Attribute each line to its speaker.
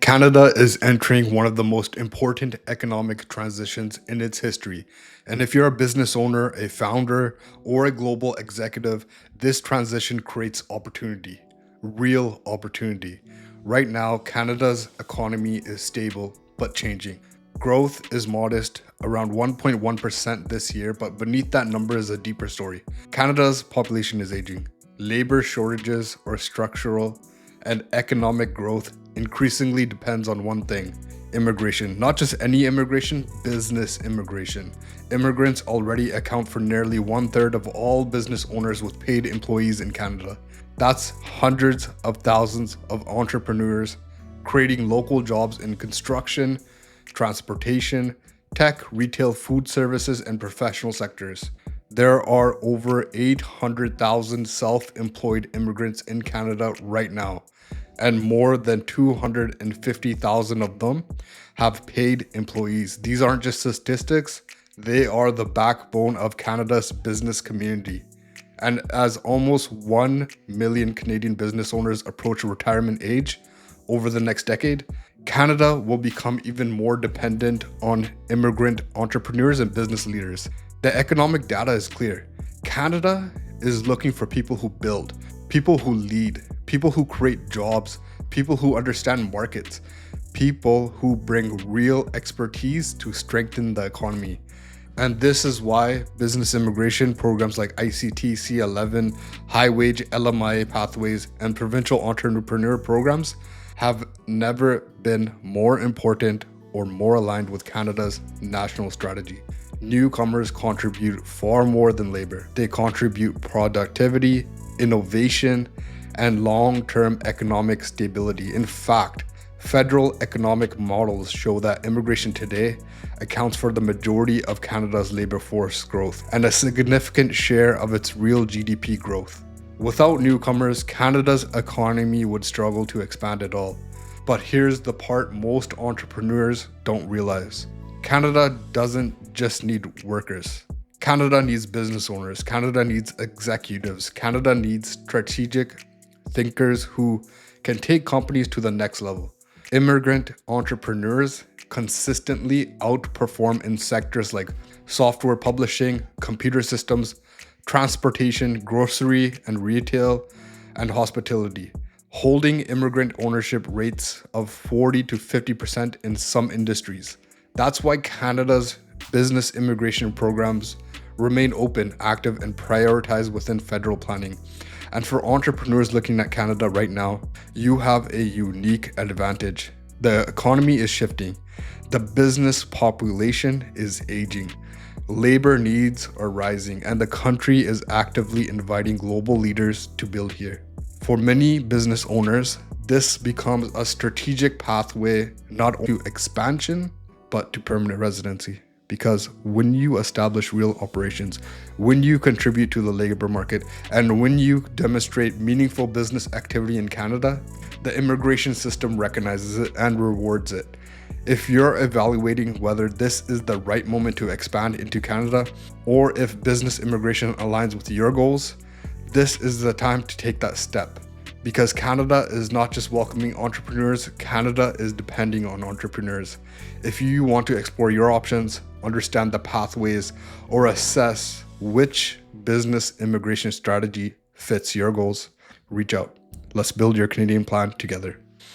Speaker 1: Canada is entering one of the most important economic transitions in its history. And if you're a business owner, a founder, or a global executive, this transition creates opportunity, real opportunity. Right now, Canada's economy is stable but changing. Growth is modest, around 1.1% this year, but beneath that number is a deeper story. Canada's population is aging. Labor shortages are structural, and economic growth increasingly depends on one thing: immigration. Not just any immigration, business immigration. Immigrants already account for nearly 1/3 of all business owners with paid employees in Canada. That's hundreds of thousands of entrepreneurs creating local jobs in construction, transportation, tech, retail, food services, and professional sectors. There are over 800,000 self-employed immigrants in Canada right now, and more than 250,000 of them have paid employees. These aren't just statistics, they are the backbone of Canada's business community. And as almost 1 million Canadian business owners approach retirement age over the next decade, Canada will become even more dependent on immigrant entrepreneurs and business leaders. The economic data is clear. Canada is looking for people who build, people who lead, people who create jobs, people who understand markets, people who bring real expertise to strengthen the economy. And this is why business immigration programs like ICT, C11, high-wage LMIA pathways, and provincial entrepreneur programs have never been more important or more aligned with Canada's national strategy. Newcomers contribute far more than labor. They contribute productivity, innovation, and long-term economic stability. In fact, federal economic models show that immigration today accounts for the majority of Canada's labor force growth and a significant share of its real GDP growth. Without newcomers, Canada's economy would struggle to expand at all. But here's the part most entrepreneurs don't realize. Canada doesn't just need workers. Canada needs business owners. Canada needs executives. Canada needs strategic thinkers who can take companies to the next level. Immigrant entrepreneurs consistently outperform in sectors like software publishing, computer systems, transportation, grocery and retail, and hospitality, holding immigrant ownership rates of 40 to 50% in some industries. That's why Canada's business immigration programs remain open, active, and prioritized within federal planning. And for entrepreneurs looking at Canada right now, you have a unique advantage. The economy is shifting. The business population is aging. Labor needs are rising, and the country is actively inviting global leaders to build here. For many business owners, this becomes a strategic pathway not only to expansion, but to permanent residency. Because when you establish real operations, when you contribute to the labor market, and when you demonstrate meaningful business activity in Canada, the immigration system recognizes it and rewards it. If you're evaluating whether this is the right moment to expand into Canada, or if business immigration aligns with your goals, this is the time to take that step. Because Canada is not just welcoming entrepreneurs, Canada is depending on entrepreneurs. If you want to explore your options, understand the pathways, or assess which business immigration strategy fits your goals, reach out. Let's build your Canadian plan together.